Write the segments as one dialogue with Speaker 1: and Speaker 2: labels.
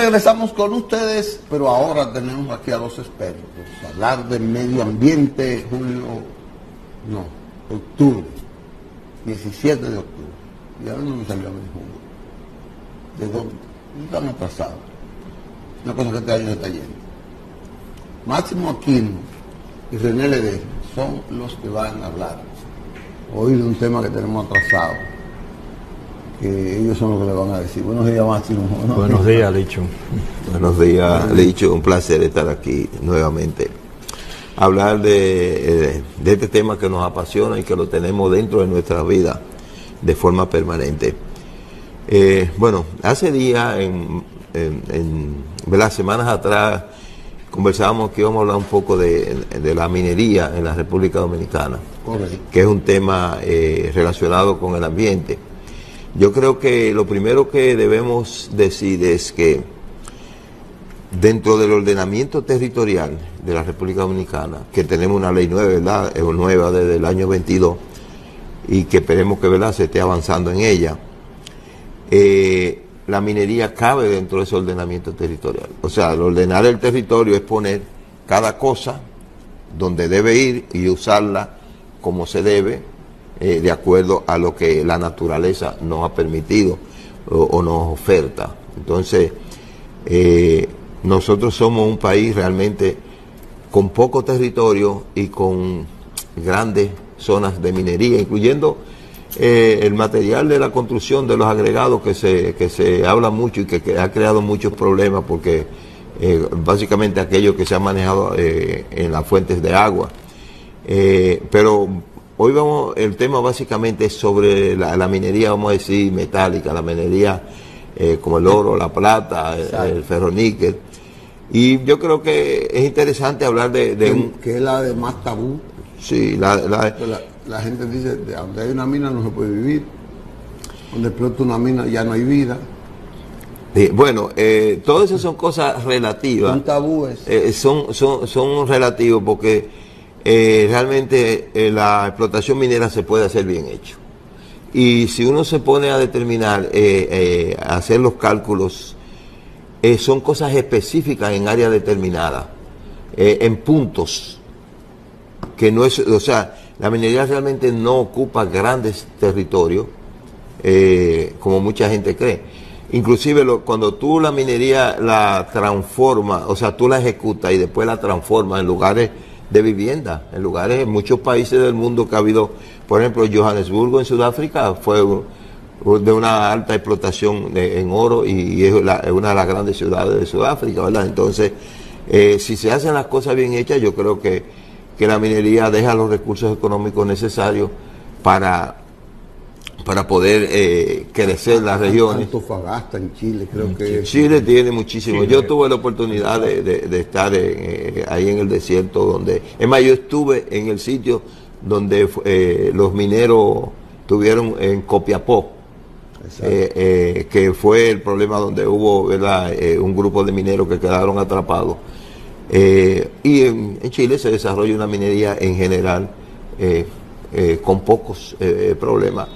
Speaker 1: regresamos con ustedes, pero ahora tenemos aquí a los expertos. Hablar de medio ambiente, octubre, 17 de octubre. Y ahora no me salió a mi julio. ¿De dónde? Están atrasados. Una cosa que este año se está yendo. Máximo Aquino y René Ledesma son los que van a hablar hoy de un tema que tenemos atrasado, que ellos son los que le van a decir. Buenos días, Máximo.
Speaker 2: Buenos días, Licho.
Speaker 3: Buenos días, Licho. Un placer estar aquí nuevamente. Hablar de este tema que nos apasiona y que lo tenemos dentro de nuestra vida de forma permanente. Bueno, hace días, las semanas atrás, conversábamos que íbamos a hablar un poco de la minería en la República Dominicana, que es un tema relacionado con el ambiente. Yo creo que lo primero que debemos decir es que dentro del ordenamiento territorial de la República Dominicana, que tenemos una ley nueva, ¿verdad? Es nueva desde el año 22, y que esperemos que, ¿verdad?, se esté avanzando en ella, la minería cabe dentro de ese ordenamiento territorial. O sea, el ordenar el territorio es poner cada cosa donde debe ir y usarla como se debe, de acuerdo a lo que la naturaleza nos ha permitido o nos oferta. Entonces, nosotros somos un país realmente con poco territorio y con grandes zonas de minería, incluyendo el material de la construcción de los agregados que se habla mucho y que ha creado muchos problemas, porque básicamente aquello que se ha manejado en las fuentes de agua. Pero hoy el tema básicamente es sobre la minería, vamos a decir, metálica, la minería como el oro, la plata, el ferroníquel. Y yo creo que es interesante hablar de
Speaker 1: que es la de más tabú.
Speaker 3: Sí,
Speaker 1: la gente dice, donde hay una mina no se puede vivir, donde explota una mina ya no hay vida.
Speaker 3: Bueno, todas esas son cosas relativas.
Speaker 1: Son tabúes.
Speaker 3: Son relativos porque realmente la explotación minera se puede hacer bien hecho. Y si uno se pone a determinar, a hacer los cálculos, son cosas específicas en áreas determinadas, en puntos, que no es, o sea, la minería realmente no ocupa grandes territorios, como mucha gente cree. Inclusive cuando tú la minería la transformas, o sea, tú la ejecutas y después la transformas en lugares de vivienda, en muchos países del mundo que ha habido, por ejemplo, Johannesburgo en Sudáfrica fue de una alta explotación en oro y es una de las grandes ciudades de Sudáfrica, ¿verdad? Entonces, si se hacen las cosas bien hechas, yo creo que la minería deja los recursos económicos necesarios para poder crecer las regiones.
Speaker 1: Antofagasta en Chile, creo que
Speaker 3: Chile tiene muchísimo. Yo tuve la oportunidad de estar ahí en el desierto, donde, es más, yo estuve en el sitio donde los mineros tuvieron en Copiapó, que fue el problema donde hubo, ¿verdad?, un grupo de mineros que quedaron atrapados. Y en Chile se desarrolla una minería en general con pocos problemas.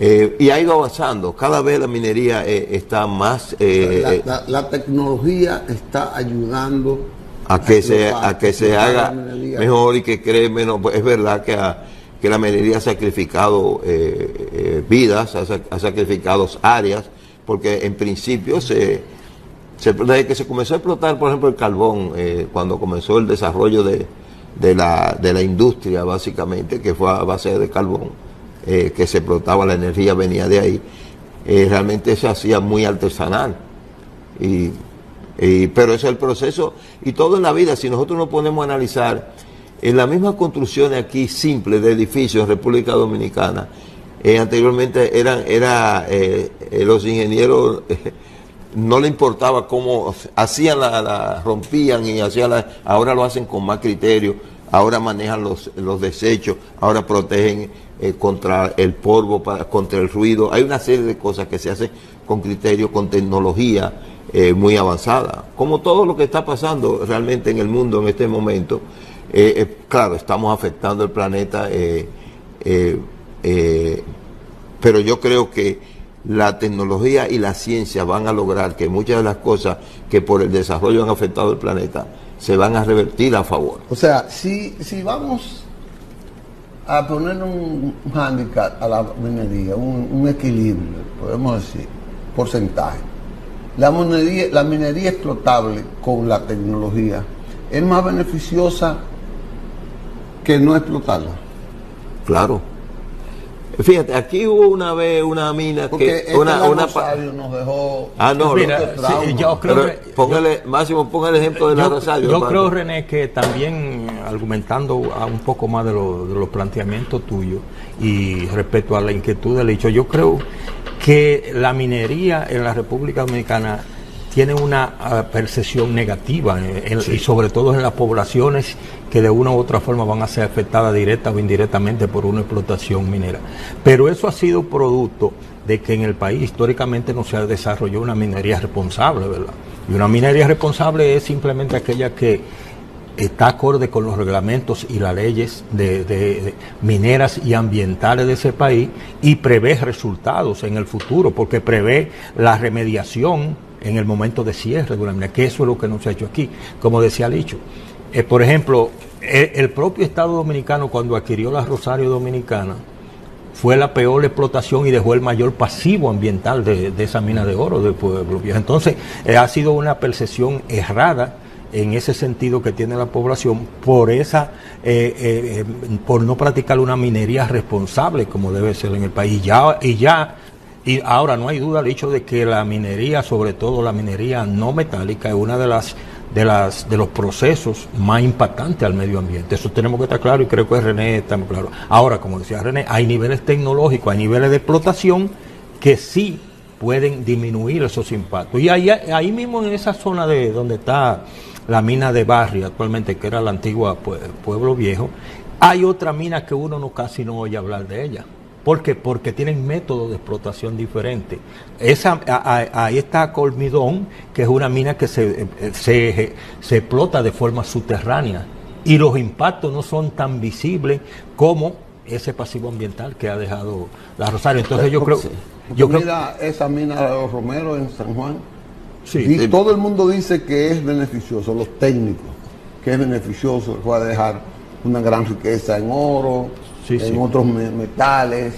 Speaker 3: Y ha ido avanzando. Cada vez la minería está más...
Speaker 1: la tecnología está ayudando
Speaker 3: a que se haga mejor y que cree menos. Pues es verdad que la minería ha sacrificado vidas, ha sacrificado áreas, porque en principio desde que se comenzó a explotar, por ejemplo, el carbón, cuando comenzó el desarrollo de la industria, básicamente, que fue a base de carbón, que se explotaba, la energía venía de ahí, realmente se hacía muy artesanal. Pero ese es el proceso, y todo en la vida, si nosotros nos ponemos a analizar, en las mismas construcciones aquí simples de edificios en República Dominicana, anteriormente los ingenieros no le importaba cómo hacían rompían y ahora lo hacen con más criterio, ahora manejan los desechos, ahora protegen contra el polvo, contra el ruido. Hay una serie de cosas que se hacen con criterio, con tecnología muy avanzada, como todo lo que está pasando realmente en el mundo en este momento. Claro, estamos afectando el planeta, pero yo creo que la tecnología y la ciencia van a lograr que muchas de las cosas que por el desarrollo han afectado el planeta se van a revertir a favor.
Speaker 1: O sea, si vamos a poner un hándicap a la minería, un equilibrio, podemos decir, porcentaje. La minería explotable con la tecnología es más beneficiosa que no explotarla.
Speaker 3: Claro. Fíjate, aquí hubo una vez una mina
Speaker 1: porque
Speaker 3: que
Speaker 1: Rosario nos dejó.
Speaker 3: no,
Speaker 2: mira, sí, yo creo que,
Speaker 3: Máximo, ponga el ejemplo de la Rosario.
Speaker 2: Yo creo, René, que también argumentando un poco más de los planteamientos tuyos y respecto a la inquietud del hecho, yo creo que la minería en la República Dominicana tiene una percepción negativa y sobre todo en las poblaciones que de una u otra forma van a ser afectadas directa o indirectamente por una explotación minera. Pero eso ha sido producto de que en el país históricamente no se ha desarrollado una minería responsable, ¿verdad? Y una minería responsable es simplemente aquella que está acorde con los reglamentos y las leyes de mineras y ambientales de ese país y prevé resultados en el futuro, porque prevé la remediación en el momento de cierre de una mina, que eso es lo que no se ha hecho aquí. Como decía Licho, por ejemplo, el propio Estado Dominicano, cuando adquirió la Rosario Dominicana, fue la peor explotación y dejó el mayor pasivo ambiental de esa mina de oro del Pueblo Viejo. Entonces, ha sido una percepción errada en ese sentido que tiene la población por por no practicar una minería responsable como debe ser en el país. Y ahora no hay duda del hecho de que la minería, sobre todo la minería no metálica, es una de los procesos más impactantes al medio ambiente. Eso tenemos que estar claro y creo que René está muy claro. Ahora, como decía René, hay niveles tecnológicos, hay niveles de explotación que sí pueden disminuir esos impactos. Y ahí mismo en esa zona de donde está la mina de Barry actualmente, que era la antigua Pueblo Viejo, hay otra mina que uno casi no oye hablar de ella. ¿Por qué? Porque tienen métodos de explotación diferentes. Ahí está Colmidón, que es una mina que se explota de forma subterránea y los impactos no son tan visibles como ese pasivo ambiental que ha dejado la Rosario. Entonces yo creo...
Speaker 1: Mira esa mina de los Romeros en San Juan.
Speaker 2: Sí,
Speaker 1: y todo el mundo dice que es beneficioso, los técnicos, que es beneficioso, que va a dejar una gran riqueza en oro, otros metales.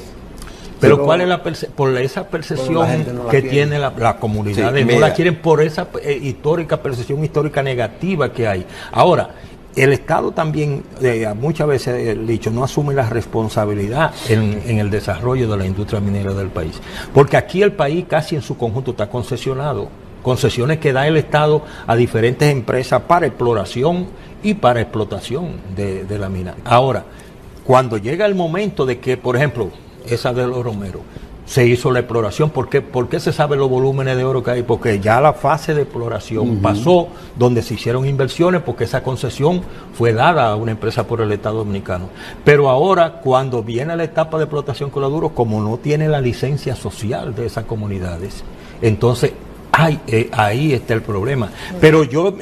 Speaker 2: Pero ¿cuál es por esa percepción que tiene la comunidad? No la quieren por esa percepción histórica negativa que hay. Ahora, el Estado también, muchas veces, el dicho, no asume la responsabilidad en el desarrollo de la industria minera del país. Porque aquí el país casi en su conjunto está concesionado. Concesiones que da el Estado a diferentes empresas para exploración y para explotación de la mina. Ahora, cuando llega el momento de que, por ejemplo, esa de los Romeros, se hizo la exploración. ¿Por qué se sabe los volúmenes de oro que hay? Porque ya la fase de exploración pasó, donde se hicieron inversiones, porque esa concesión fue dada a una empresa por el Estado Dominicano. Pero ahora, cuando viene la etapa de explotación con la duro, como no tiene la licencia social de esas comunidades, entonces ahí está el problema. Pero yo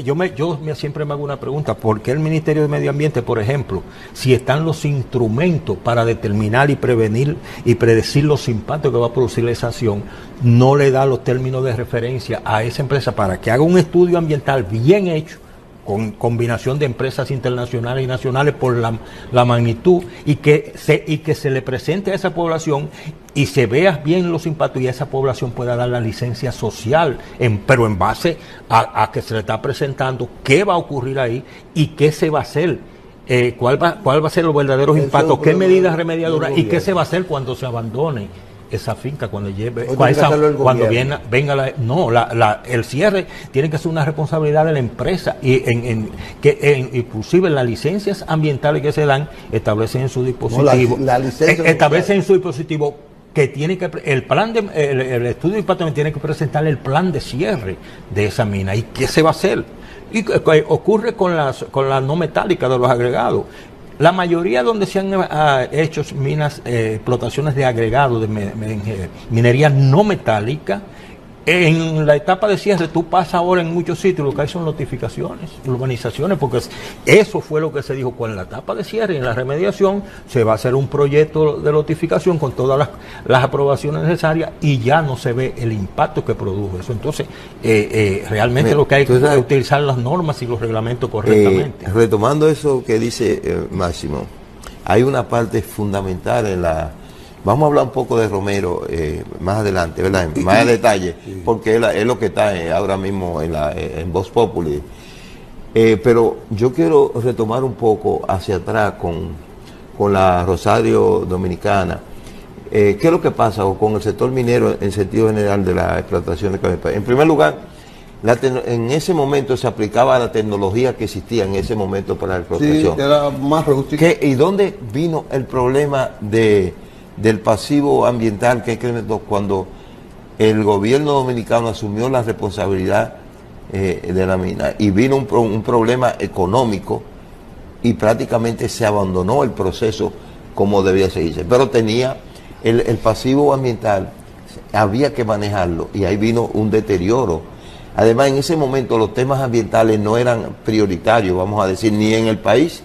Speaker 2: siempre me hago una pregunta: ¿por qué el Ministerio de Medio Ambiente, por ejemplo, si están los instrumentos para determinar y prevenir y predecir los impactos que va a producir la acción, no le da los términos de referencia a esa empresa para que haga un estudio ambiental bien hecho, con combinación de empresas internacionales y nacionales por la magnitud, y que se le presente a esa población y se vea bien los impactos y a esa población pueda dar la licencia social, pero en base a que se le está presentando qué va a ocurrir ahí y qué se va a hacer, cuál va a ser los verdaderos impactos, qué medidas remediadoras y qué se va a hacer cuando se abandone esa finca, cuando venga el cierre tiene que ser una responsabilidad de la empresa, y inclusive las licencias ambientales que se dan establecen en su dispositivo, establecen en su dispositivo que tiene que el estudio de impacto tiene que presentar el plan de cierre de esa mina y qué se va a hacer. Y ocurre con las no metálicas de los agregados. La mayoría donde se han hecho minas, explotaciones de agregados de minería no metálica, En la etapa de cierre, tú pasas ahora en muchos sitios, lo que hay son notificaciones, urbanizaciones, porque eso fue lo que se dijo. Con la etapa de cierre y en la remediación se va a hacer un proyecto de notificación con todas las aprobaciones necesarias y ya no se ve el impacto que produjo eso. Entonces, realmente lo que hay que utilizar las normas y los reglamentos correctamente.
Speaker 3: Retomando eso que dice Máximo, hay una parte fundamental en la... Vamos a hablar un poco de Romero más adelante, ¿verdad? Más en detalle, porque es lo que está ahora mismo en Voz Populi. Pero yo quiero retomar un poco hacia atrás con la Rosario Dominicana. ¿Qué es lo que pasa con el sector minero en sentido general de la explotación de café? En primer lugar, en ese momento se aplicaba la tecnología que existía en ese momento para la explotación.
Speaker 1: Sí, era más rústica.
Speaker 3: ¿Y dónde vino el problema del pasivo ambiental que incrementó cuando el gobierno dominicano asumió la responsabilidad de la mina y vino un problema económico y prácticamente se abandonó el proceso como debía seguirse? Pero tenía el pasivo ambiental, había que manejarlo y ahí vino un deterioro. Además, en ese momento los temas ambientales no eran prioritarios, vamos a decir, ni en el país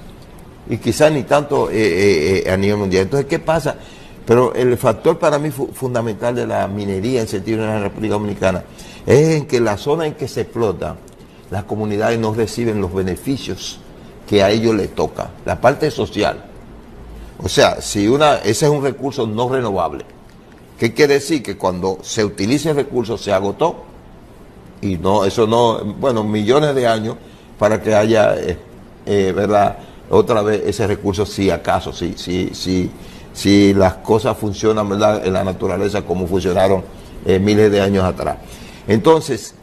Speaker 3: y quizás ni tanto a nivel mundial. Entonces, ¿qué pasa? Pero el factor para mí fundamental de la minería en sentido de la República Dominicana es en que la zona en que se explota, las comunidades no reciben los beneficios que a ellos les toca, la parte social. O sea, ese es un recurso no renovable. ¿Qué quiere decir? Que cuando se utiliza el recurso se agotó y millones de años para que haya, ¿verdad? Otra vez ese recurso, si acaso, si las cosas funcionan, ¿verdad?, en la naturaleza como funcionaron miles de años atrás. Entonces,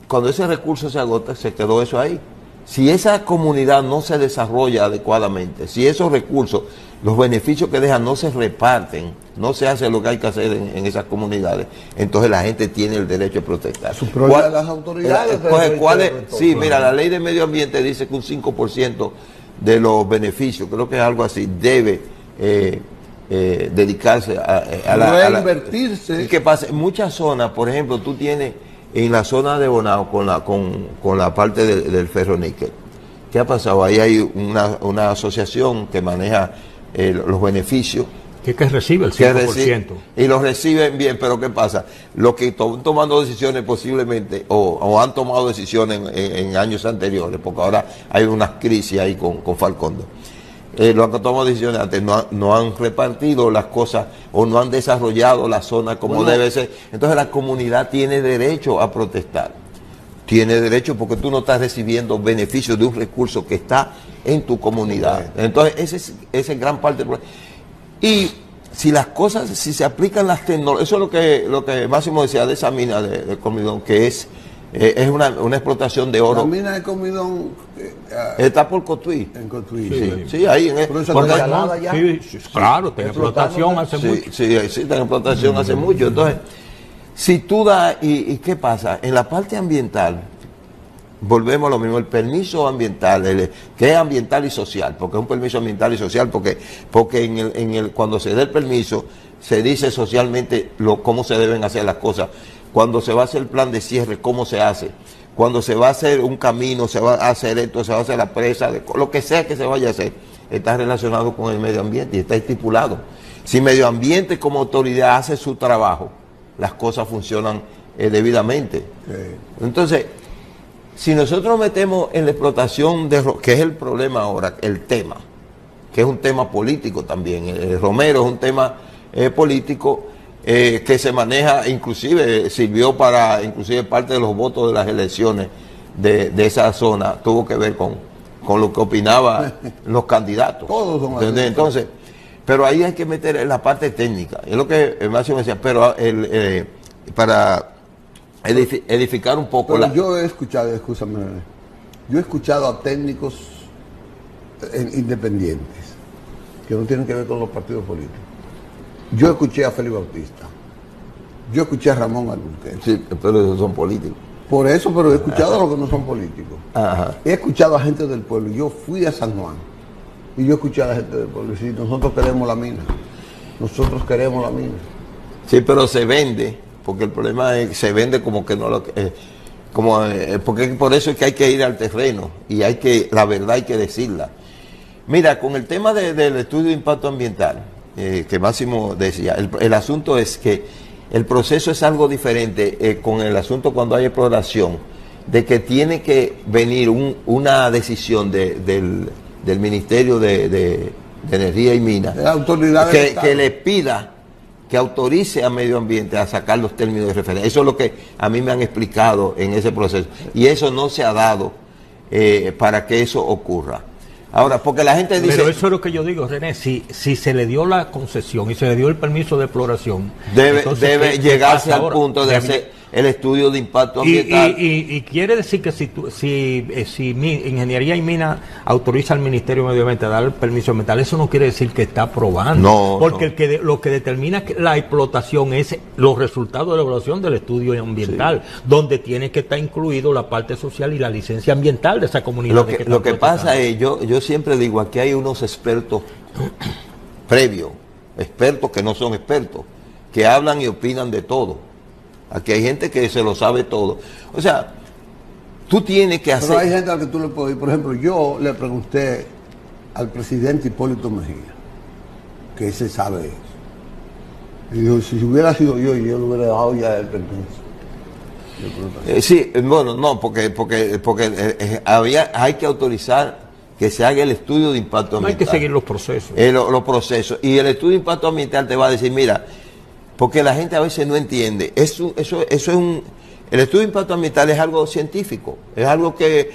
Speaker 3: cuando ese recurso se agota, se quedó eso ahí. Si esa comunidad no se desarrolla adecuadamente, si esos recursos, los beneficios que dejan no se reparten, no se hace lo que hay que hacer en esas comunidades, entonces la gente tiene el derecho a protestar.
Speaker 1: Su problema de las autoridades.
Speaker 3: Sí, mira, la ley de medio ambiente dice que un 5% de los beneficios, creo que es algo así, debe dedicarse a
Speaker 1: reinvertirse.
Speaker 3: ¿Y qué pasa? En muchas zonas, por ejemplo, tú tienes en la zona de Bonao con la parte del ferroníquel. ¿Qué ha pasado? Ahí hay una asociación que maneja los beneficios.
Speaker 2: Que recibe el 5%.
Speaker 3: Y los reciben bien, pero ¿qué pasa? Los que están tomando decisiones posiblemente, o han tomado decisiones en años anteriores, porque ahora hay unas crisis ahí con Falcondo. Los que toman decisiones antes no han repartido las cosas o no han desarrollado la zona como debe ser. Entonces la comunidad tiene derecho a protestar. Tiene derecho porque tú no estás recibiendo beneficios de un recurso que está en tu comunidad. Entonces ese es gran parte del problema. Y si las cosas, si se aplican las tecnologías, eso es lo que Máximo decía de esa mina de Comidón, que es una explotación de oro.
Speaker 1: La mina de Comidón
Speaker 3: está por Cotuí.
Speaker 1: En Cotuí.
Speaker 3: Sí, ahí.
Speaker 2: Claro, está en explotación hace mucho.
Speaker 3: Sí, está en explotación hace mucho. Entonces, si tú das, ¿y qué pasa? En la parte ambiental, volvemos a lo mismo, el permiso ambiental, que es ambiental y social, porque es un permiso ambiental y social, porque cuando se dé el permiso, se dice socialmente cómo se deben hacer las cosas. Cuando se va a hacer el plan de cierre, cómo se hace. Cuando se va a hacer un camino, se va a hacer esto, se va a hacer la presa, lo que sea que se vaya a hacer, está relacionado con el medio ambiente y está estipulado. Si medio ambiente como autoridad hace su trabajo, las cosas funcionan debidamente. Entonces, si nosotros nos metemos en la explotación que es el problema ahora, el tema, que es un tema político también, el Romero es un tema político que se maneja, inclusive sirvió para, inclusive parte de los votos de las elecciones de esa zona, tuvo que ver con lo que opinaban los candidatos.
Speaker 1: Todos son así.
Speaker 3: Entonces, pero ahí hay que meter en la parte técnica, es lo que Máximo decía, pero para edificar un poco.
Speaker 1: Pero yo he escuchado, escúchame, yo he escuchado a técnicos independientes que no tienen que ver con los partidos políticos. Yo escuché a Félix Bautista, yo escuché a Ramón Alburquerque.
Speaker 3: Sí, pero esos son políticos.
Speaker 1: Por eso, pero he escuchado a los que no son políticos.
Speaker 3: Ajá.
Speaker 1: He escuchado a gente del pueblo. Yo fui a San Juan y yo escuché a la gente del pueblo. Y nosotros queremos la mina. Nosotros queremos la mina.
Speaker 3: Sí, pero se vende porque el problema es que se vende como que no lo... porque por eso es que hay que ir al terreno y la verdad hay que decirla. Mira, con el tema del estudio de impacto ambiental, que Máximo decía, el asunto es que el proceso es algo diferente con el asunto cuando hay exploración, de que tiene que venir una decisión del Ministerio de Energía y Minas,
Speaker 1: de la autoridad
Speaker 3: que le pida, que autorice a Medio Ambiente a sacar los términos de referencia. Eso es lo que a mí me han explicado en ese proceso. Y eso no se ha dado para que eso ocurra. Ahora, porque la gente dice...
Speaker 2: Pero eso es lo que yo digo, René, si se le dio la concesión y se le dio el permiso de exploración...
Speaker 3: Debe llegarse al punto de hacer el estudio de impacto ambiental.
Speaker 2: Y quiere decir que si Ingeniería y Minas autoriza al Ministerio de Medio Ambiente a dar el permiso ambiental, eso no quiere decir que está aprobando.
Speaker 3: No,
Speaker 2: porque no. Lo que determina la explotación es los resultados de la evaluación del estudio ambiental, sí, donde tiene que estar incluido la parte social y la licencia ambiental de esa comunidad.
Speaker 3: Lo que pasa es, yo siempre digo, aquí hay unos expertos previos, expertos que no son expertos, que hablan y opinan de todo. Aquí hay gente que se lo sabe todo. O sea, tú tienes que hacer...
Speaker 1: Pero hay gente a la que tú le puedes ir. Por ejemplo, yo le pregunté al presidente Hipólito Mejía, que ese sabe eso. Y dijo, si hubiera sido yo le hubiera dado ya el permiso.
Speaker 3: Sí, bueno, no, porque hay que autorizar que se haga el estudio de impacto ambiental.
Speaker 2: No hay que seguir los procesos.
Speaker 3: Los procesos. Y el estudio de impacto ambiental te va a decir, mira, porque la gente a veces no entiende. El estudio de impacto ambiental es algo científico, es algo que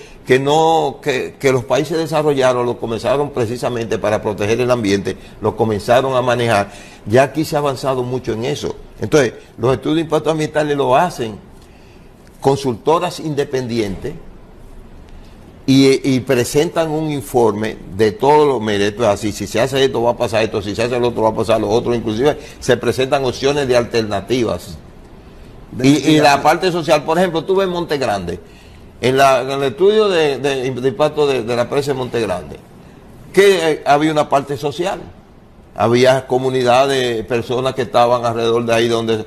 Speaker 3: los países desarrollados lo comenzaron precisamente para proteger el ambiente, lo comenzaron a manejar. Ya aquí se ha avanzado mucho en eso. Entonces, los estudios de impacto ambiental lo hacen consultoras independientes y presentan un informe de todos los méritos, así, si se hace esto va a pasar esto, si se hace lo otro va a pasar lo otro, inclusive se presentan opciones de alternativas. Y la parte social, por ejemplo, tú ves Monte Grande, en el estudio de impacto de la presa de Monte Grande, que había una parte social, había comunidades, personas que estaban alrededor de ahí donde...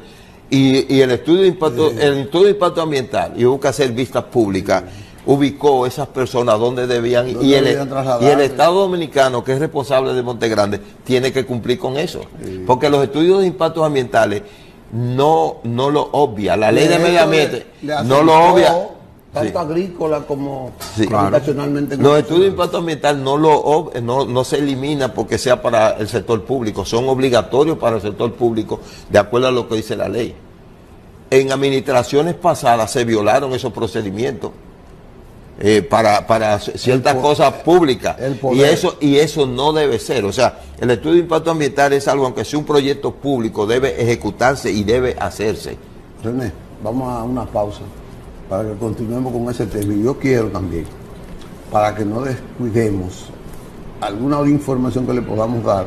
Speaker 3: Y el estudio de impacto ambiental, y hubo que hacer vistas públicas, ubicó esas personas donde debían ir. Y el Estado Dominicano, que es responsable de Monte Grande, tiene que cumplir con eso. Sí. Porque los estudios de impactos ambientales no lo obvia. La ley de medio ambiente no lo obvia.
Speaker 1: Tanto agrícola como nacionalmente.
Speaker 3: Los estudios de impacto ambiental no se elimina porque sea para el sector público, son obligatorios para el sector público, de acuerdo a lo que dice la ley. En administraciones pasadas se violaron esos procedimientos para ciertas cosas públicas, y eso no debe ser. O sea, el estudio de impacto ambiental es algo, aunque sea un proyecto público, debe ejecutarse y debe hacerse.
Speaker 1: René, vamos a una pausa para que continuemos con ese tema. Y yo quiero también, para que no descuidemos alguna información que le podamos dar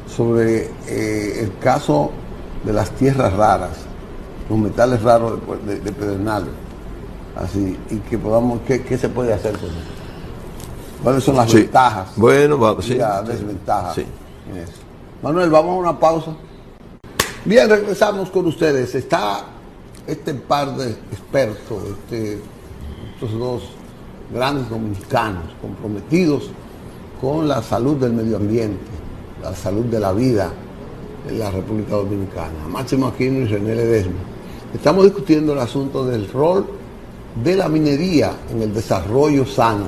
Speaker 1: sobre el caso de las tierras raras, los metales raros de Pedernales, así, y que podamos, ¿qué se puede hacer con eso? ¿Cuáles son las ventajas?
Speaker 3: Bueno,
Speaker 1: y las desventajas.
Speaker 3: Sí.
Speaker 1: En eso. Manuel, vamos a una pausa. Bien, regresamos con ustedes. Está este par de expertos, estos dos grandes dominicanos comprometidos con la salud del medio ambiente, la salud de la vida en la República Dominicana. Máximo Aquino y René Ledesma. Estamos discutiendo el asunto del rol de la minería en el desarrollo sano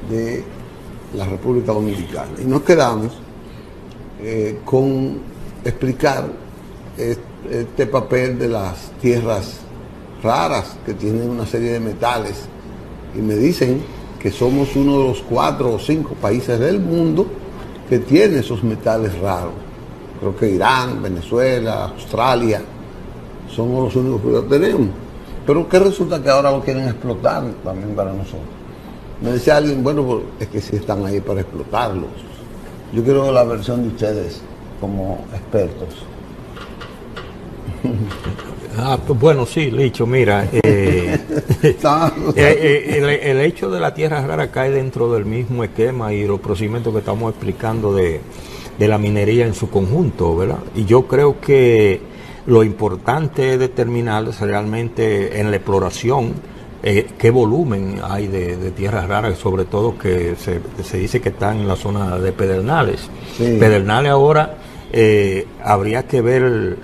Speaker 1: de la República Dominicana. Y nos quedamos con explicar este papel de las tierras raras que tienen una serie de metales, y me dicen que somos uno de los 4 o 5 países del mundo que tiene esos metales raros. Creo que Irán, Venezuela, Australia somos los únicos que lo tenemos, pero que resulta que ahora lo quieren explotar también para nosotros. Me decía alguien, bueno, pues es que sí están ahí para explotarlos. Yo quiero la versión de ustedes como expertos.
Speaker 2: Pues bueno, sí, Licho, mira, el hecho de la tierra rara cae dentro del mismo esquema y los procedimientos que estamos explicando de la minería en su conjunto, ¿verdad? Y yo creo que Lo importante es determinar realmente en la exploración qué volumen hay de tierras raras, sobre todo que se dice que están en la zona de Pedernales. Sí. Pedernales ahora habría que ver,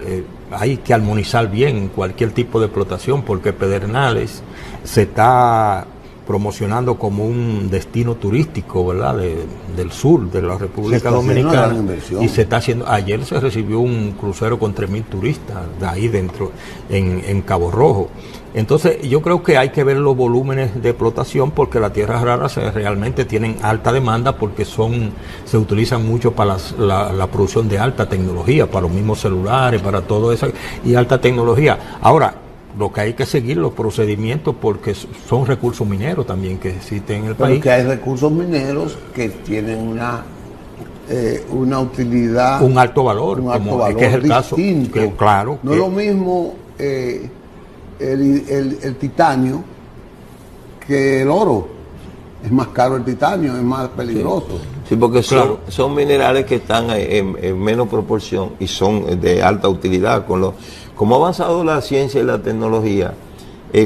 Speaker 2: hay que armonizar bien cualquier tipo de explotación, porque Pedernales se está promocionando como un destino turístico, ¿verdad? Del sur de la República Dominicana, y se está haciendo. Ayer se recibió un crucero con 3.000 turistas de ahí dentro en Cabo Rojo. Entonces yo creo que hay que ver los volúmenes de explotación, porque las tierras raras realmente tienen alta demanda, porque se utilizan mucho para la producción de alta tecnología, para los mismos celulares, para todo eso, y alta tecnología. Ahora, lo que hay que seguir los procedimientos, porque son recursos mineros también que existen en el país.
Speaker 1: Porque hay recursos mineros que tienen una utilidad,
Speaker 2: un alto valor, que es el caso, que, claro.
Speaker 1: No es lo mismo el titanio que el oro. Es más caro el titanio, es más peligroso.
Speaker 3: Sí, porque son minerales que están en menos proporción y son de alta utilidad. Como ha avanzado la ciencia y la tecnología,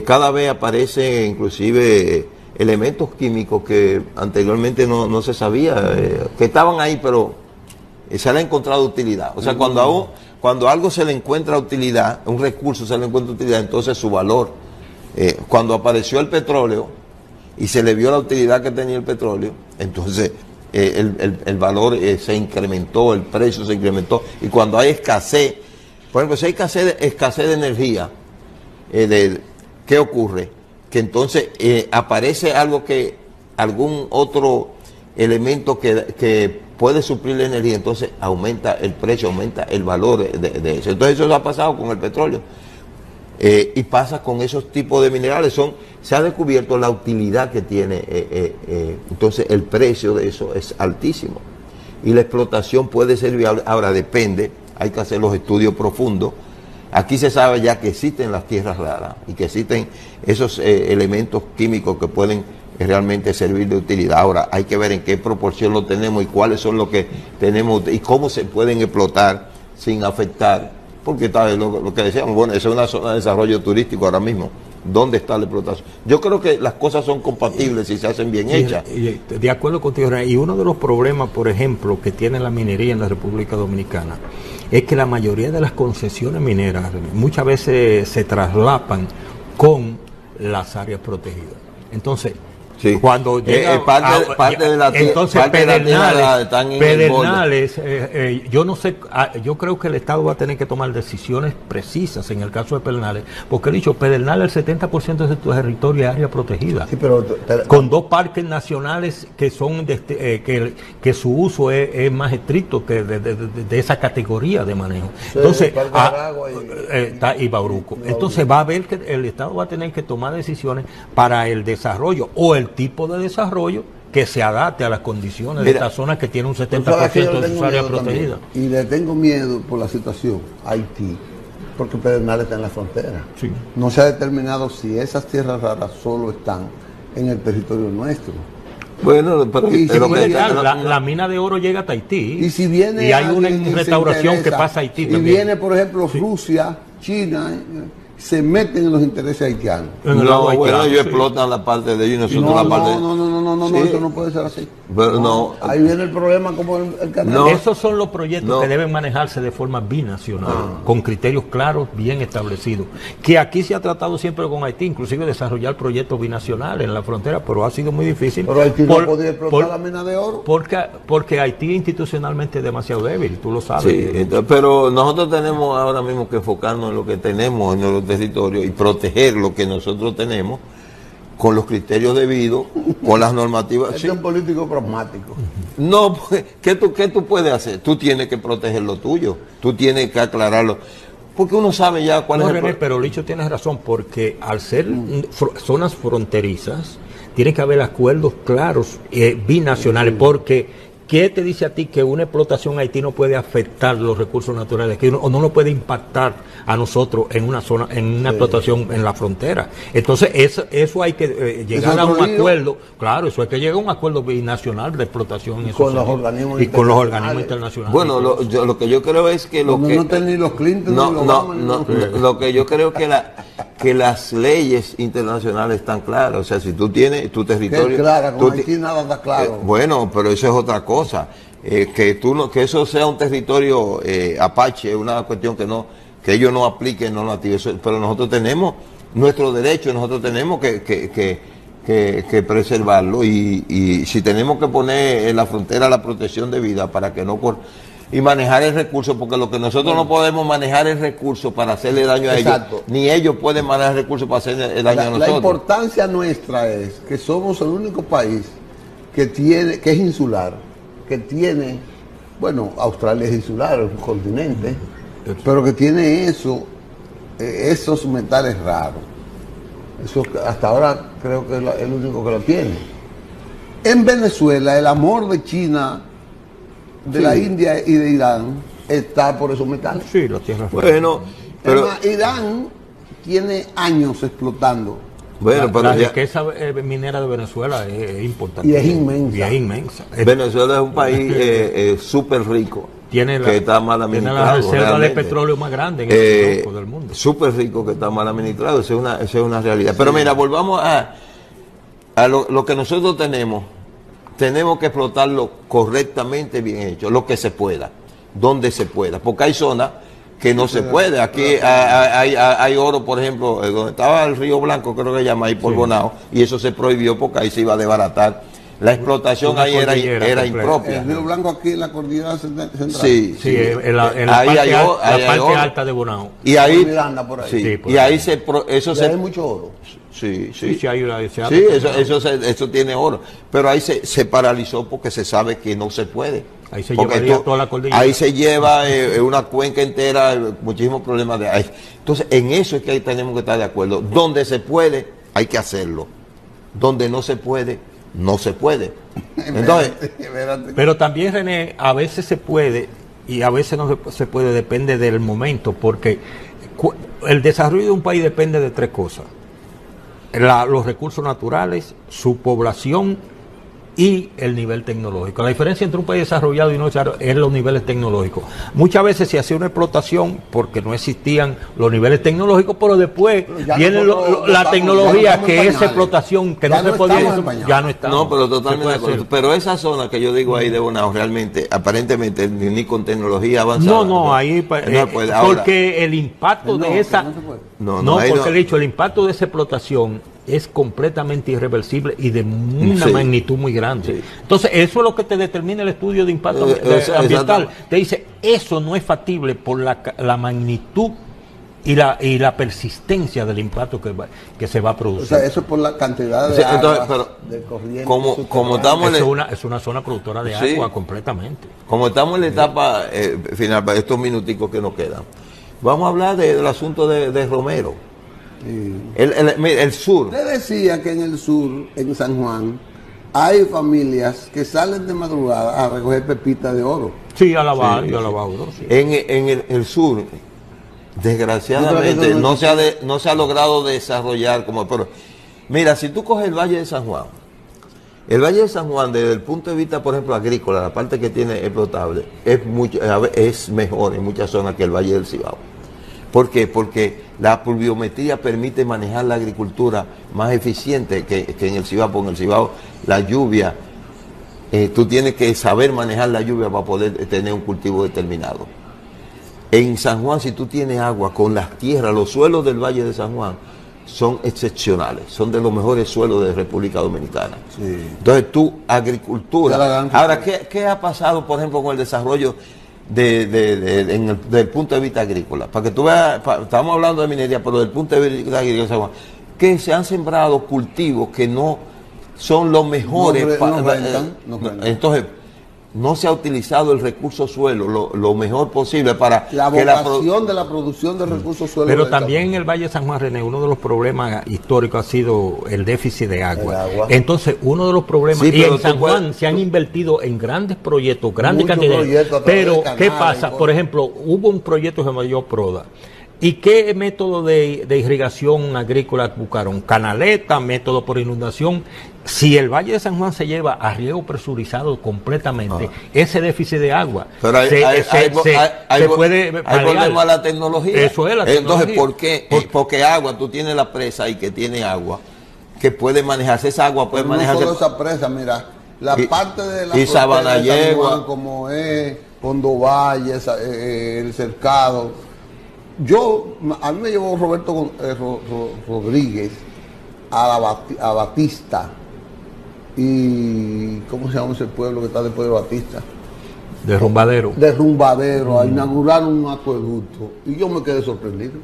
Speaker 3: cada vez aparecen inclusive elementos químicos que anteriormente no se sabía, que estaban ahí, pero se le ha encontrado utilidad. O sea, cuando algo se le encuentra utilidad, un recurso se le encuentra utilidad, entonces su valor. Cuando apareció el petróleo y se le vio la utilidad que tenía el petróleo, entonces el valor se incrementó, el precio se incrementó. Y cuando hay escasez, por ejemplo, si hay escasez de energía, ¿qué ocurre? Que entonces aparece algún otro elemento que puede suplir la energía, entonces aumenta el precio, aumenta el valor de eso. Entonces eso ha pasado con el petróleo. Y pasa con esos tipos de minerales. Se ha descubierto la utilidad que tiene, entonces el precio de eso es altísimo. Y la explotación puede ser viable. Ahora depende. Hay que hacer los estudios profundos. Aquí se sabe ya que existen las tierras raras y que existen esos elementos químicos que pueden realmente servir de utilidad. Ahora hay que ver en qué proporción lo tenemos y cuáles son los que tenemos y cómo se pueden explotar sin afectar. Porque está lo que decíamos, bueno, esa es una zona de desarrollo turístico ahora mismo. ¿Dónde está la explotación? Yo creo que las cosas son compatibles si se hacen bien hechas.
Speaker 2: De acuerdo contigo, y uno de los problemas, por ejemplo, que tiene la minería en la República Dominicana es que la mayoría de las concesiones mineras muchas veces se traslapan con las áreas protegidas. Entonces, sí. Cuando llega
Speaker 3: parte de la
Speaker 2: entonces Pedernales, yo no sé, yo creo que el Estado va a tener que tomar decisiones precisas en el caso de Pedernales, porque he dicho, Pedernales el 70% de su territorio es área protegida, sí, pero con 2 parques nacionales que son que su uso es más estricto que de esa categoría de manejo. Sí, entonces y Bauruco. Entonces va a haber que el Estado va a tener que tomar decisiones para el desarrollo o el tipo de desarrollo que se adapte a las condiciones de esta zona que tiene un 70% de su área protegida.
Speaker 1: Y le tengo miedo por la situación Haití, porque Pedernales está en la frontera. Sí. No se ha determinado si esas tierras raras solo están en el territorio nuestro.
Speaker 3: Bueno, pero
Speaker 2: la mina de oro llega hasta Haití.
Speaker 1: Y si viene
Speaker 2: y hay una restauración que pasa a Haití
Speaker 1: y
Speaker 2: también.
Speaker 1: Viene, por ejemplo, Rusia, China, se meten en los intereses haitianos.
Speaker 3: No, bueno, ellos explotan la parte de ellos y nosotros la parte de...
Speaker 1: No, eso no puede ser así.
Speaker 3: Pero
Speaker 1: ahí viene el problema como el canal.
Speaker 2: No, esos son los proyectos que deben manejarse de forma binacional, con criterios claros, bien establecidos. Que aquí se ha tratado siempre con Haití, inclusive desarrollar proyectos binacionales en la frontera, pero ha sido muy difícil.
Speaker 1: Pero Haití no podía explotar la mina de oro.
Speaker 2: Porque Haití institucionalmente es demasiado débil, tú lo sabes.
Speaker 3: Sí, pero nosotros tenemos ahora mismo que enfocarnos en lo que tenemos en los territorios y proteger lo que nosotros tenemos con los criterios debidos, con las normativas.
Speaker 1: Es un político pragmático.
Speaker 3: No, pues, ¿qué tú puedes hacer? Tú tienes que proteger lo tuyo, tú tienes que aclararlo. Porque uno sabe ya cuál es el problema.
Speaker 2: Pero Licho tiene razón, porque al ser zonas fronterizas, tiene que haber acuerdos claros binacionales, porque ¿qué te dice a ti que una explotación Haití no puede afectar los recursos naturales, que no lo puede impactar a nosotros en una zona, en una explotación en la frontera. Entonces, eso hay que llegar a un acuerdo, claro, eso hay que llegar a un acuerdo binacional de explotación
Speaker 1: con los organismos
Speaker 2: y con los organismos internacionales.
Speaker 3: Bueno, lo que yo creo es que
Speaker 1: no estén ni los Clinton ni los Obama,
Speaker 3: lo que yo creo que las leyes internacionales están claras. O sea, si tú tienes tu territorio,
Speaker 1: clara, con Haití nada está claro.
Speaker 3: Bueno, pero eso es otra cosa. Que eso sea un territorio apache es una cuestión que ellos no apliquen normativas, pero nosotros tenemos nuestro derecho, nosotros tenemos que preservarlo y si tenemos que poner en la frontera la protección de vida para que no y manejar el recurso, porque lo que nosotros no podemos manejar el recurso para hacerle daño a ellos, ni ellos pueden manejar el recurso para hacerle daño a nosotros.
Speaker 1: La importancia nuestra es que somos el único país que es insular, que tiene, bueno, Australia es insular, es un continente, pero que tiene esos metales raros. Eso hasta ahora creo que es el único que lo tiene. En Venezuela, el amor de China, de la India y de Irán está por esos metales.
Speaker 2: Sí, lo tiene.
Speaker 3: Bueno, pero
Speaker 1: además, Irán tiene años explotando.
Speaker 3: Bueno, pero
Speaker 2: la riqueza minera de Venezuela es importante.
Speaker 1: Y es inmensa.
Speaker 2: Y es inmensa.
Speaker 3: Venezuela es un país súper rico.
Speaker 2: Que
Speaker 3: está mal administrado.
Speaker 2: Tiene la reserva de petróleo más grande en el del mundo.
Speaker 3: Súper rico que está mal administrado. Esa es una realidad. Pero mira, volvamos a lo que nosotros tenemos. Tenemos que explotarlo correctamente, bien hecho, lo que se pueda, donde se pueda, porque hay zonas que no se puede. Aquí hay oro, por ejemplo, donde estaba el Río Blanco, creo que se llama ahí por Bonao, y eso se prohibió porque ahí se iba a desbaratar. La explotación ahí era impropia.
Speaker 1: El Río Blanco aquí en la cordillera central.
Speaker 2: Sí, en la parte alta de Bonao.
Speaker 3: Y ahí,
Speaker 1: Miranda, por ahí.
Speaker 3: Sí, y ahí hay
Speaker 1: mucho oro.
Speaker 3: Sí, eso tiene oro. Pero ahí se paralizó porque se sabe que no se puede.
Speaker 2: Ahí se llevaría toda la cordillera.
Speaker 3: Ahí se lleva una cuenca entera, muchísimos problemas de ahí. Entonces, en eso es que ahí tenemos que estar de acuerdo. Donde se puede, hay que hacerlo. Donde no se puede, no se puede. Entonces,
Speaker 2: pero también, René, a veces se puede y a veces no se puede, depende del momento, porque el desarrollo de un país depende de tres cosas: los recursos naturales, su población y el nivel tecnológico. La diferencia entre un país desarrollado y no desarrollado es los niveles tecnológicos. Muchas veces se hacía una explotación porque no existían los niveles tecnológicos, pero después viene la tecnología que esa explotación que no se podía, ya no está.
Speaker 3: No, pero totalmente de acuerdo. Pero esa zona que yo digo ahí de Bonao, realmente, aparentemente, ni con tecnología avanzada.
Speaker 2: Ahí porque el impacto de esa... porque he dicho, el impacto de esa explotación es completamente irreversible y de una magnitud muy grande. Sí. Entonces, eso es lo que te determina el estudio de impacto ambiental. Te dice, eso no es factible por la magnitud y la persistencia del impacto que se va a producir.
Speaker 1: O sea, eso es por la cantidad de agua, de corriente.
Speaker 3: Como estamos
Speaker 2: es una zona productora de agua completamente.
Speaker 3: Como estamos en la etapa final, para estos minuticos que nos quedan, vamos a hablar del asunto de Romero.
Speaker 1: Sí.
Speaker 3: El sur.
Speaker 1: Usted decía que en el sur, en San Juan, hay familias que salen de madrugada a recoger pepitas de oro.
Speaker 2: Sí, a lavar oro. Sí.
Speaker 3: En el sur, desgraciadamente, no se ha logrado desarrollar como... Pero, mira, si tú coges el Valle de San Juan, desde el punto de vista, por ejemplo, agrícola, la parte que tiene explotable, es mejor en muchas zonas que el Valle del Cibao. ¿Por qué? Porque la pluviometría permite manejar la agricultura más eficiente que en el Cibao. Porque en el Cibao la lluvia, tú tienes que saber manejar la lluvia para poder tener un cultivo determinado. En San Juan, si tú tienes agua con las tierras, los suelos del Valle de San Juan son excepcionales, son de los mejores suelos de República Dominicana. Sí. Entonces agricultura. Ahora, ¿qué ha pasado, por ejemplo, con el desarrollo del punto de vista agrícola? Para que tú veas, estamos hablando de minería, pero desde el punto de vista agrícola, que se han sembrado cultivos que no son los mejores. Entonces, no se ha utilizado el recurso suelo lo mejor posible para
Speaker 1: la vocación de la producción de recursos suelo.
Speaker 2: Pero también en el Valle de San Juan, René, uno de los problemas históricos ha sido el déficit de agua. Entonces, uno de los problemas, y en San Juan se han invertido en grandes proyectos, grandes cantidades. Pero, ¿qué pasa? Por ejemplo, hubo un proyecto que se llamó Proda, ¿Y qué método de irrigación agrícola buscaron? ¿Canaleta, método por inundación? Si el Valle de San Juan se lleva a riego presurizado completamente, ese déficit de agua
Speaker 3: pero
Speaker 2: se puede
Speaker 3: ahí volvemos a la tecnología.
Speaker 2: Eso es la tecnología.
Speaker 3: Entonces, ¿por qué? Porque agua, tú tienes la presa y que tiene agua, que puede manejarse, esa agua puede manejarse.
Speaker 1: No solo esa presa, mira, la parte de la
Speaker 3: y Sabana Yegua,
Speaker 1: como es Hondo Valle, el Cercado. A mí me llevó Roberto Rodríguez a Batista. ¿Y cómo se llama ese pueblo que está después de Batista? Derrumbadero, a inaugurar un acueducto. Y yo me quedé sorprendido.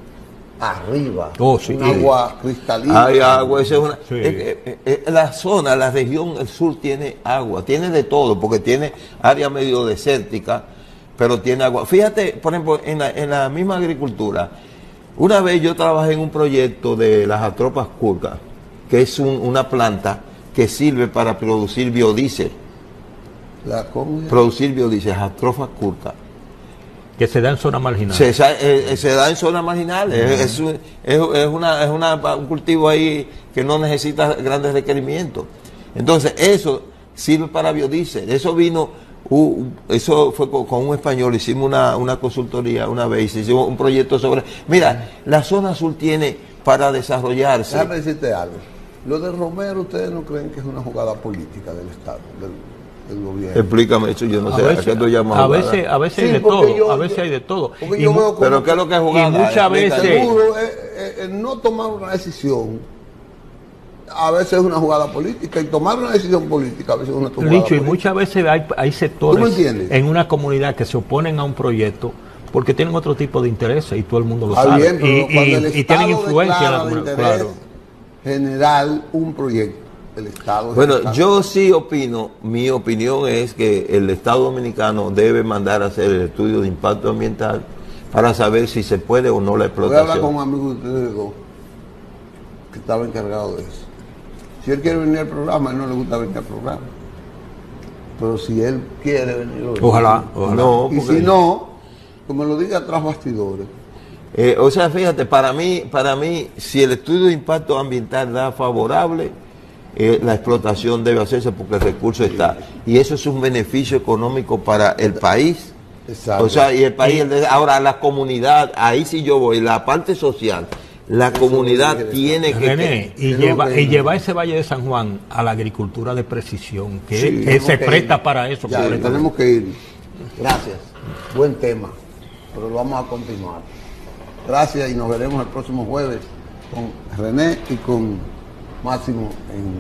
Speaker 1: Arriba,
Speaker 2: sí,
Speaker 1: un agua cristalina.
Speaker 3: Hay agua, esa es una.
Speaker 2: Sí.
Speaker 3: La zona, la región, el sur tiene agua, tiene de todo, porque tiene área medio desértica, pero tiene agua. Fíjate, por ejemplo, en la misma agricultura, una vez yo trabajé en un proyecto de las atropas curcas, que es una planta que sirve para producir biodiesel. Producir biodiesel, atrofas curcas.
Speaker 2: Que se da en zonas marginales.
Speaker 3: Se da en zonas marginales. Es un cultivo ahí que no necesita grandes requerimientos. Entonces, eso sirve para biodiesel. Eso eso fue con un español, hicimos una consultoría una vez, hicimos un proyecto sobre. Mira, la zona sur tiene para desarrollarse.
Speaker 1: Déjame decirte algo. Lo de Romero, ¿ustedes no creen que es una jugada política del Estado, del gobierno?
Speaker 3: Explícame eso, yo no sé.
Speaker 2: A veces hay de todo, a veces hay de todo.
Speaker 3: Pero ¿qué es lo que es jugada?
Speaker 2: Y muchas veces...
Speaker 1: Seguro, el no tomar una decisión, a veces es una jugada política, y tomar una decisión política a veces es una jugada política.
Speaker 2: Y muchas veces hay sectores en una comunidad que se oponen a un proyecto porque tienen otro tipo de intereses y todo el mundo lo sabe.
Speaker 1: Bien,
Speaker 2: y tienen influencia en la comunidad. Claro.
Speaker 1: General, un proyecto, el Estado.
Speaker 3: Bueno, yo sí opino, mi opinión es que el Estado Dominicano debe mandar a hacer el estudio de impacto ambiental para saber si se puede o no la explotación.
Speaker 1: Voy a hablar con un amigo de ustedes dos que estaba encargado de eso. Si él quiere venir al programa, a él no le gusta venir al programa. Pero si él quiere venir,
Speaker 2: ojalá.
Speaker 3: No,
Speaker 1: y si no, que me lo diga tras bastidores.
Speaker 3: O sea, fíjate, para mí, si el estudio de impacto ambiental da favorable, la explotación debe hacerse porque el recurso está. Y eso es un beneficio económico para el país.
Speaker 1: Exacto.
Speaker 3: O sea, y el país, ahora la comunidad, ahí sí yo voy, la parte social, la comunidad tiene que...
Speaker 2: Y llevar ese Valle de San Juan a la agricultura de precisión, que se presta para eso.
Speaker 1: Ya, tenemos que ir. Gracias. Buen tema, pero lo vamos a continuar. Gracias y nos veremos el próximo jueves con René y con Máximo en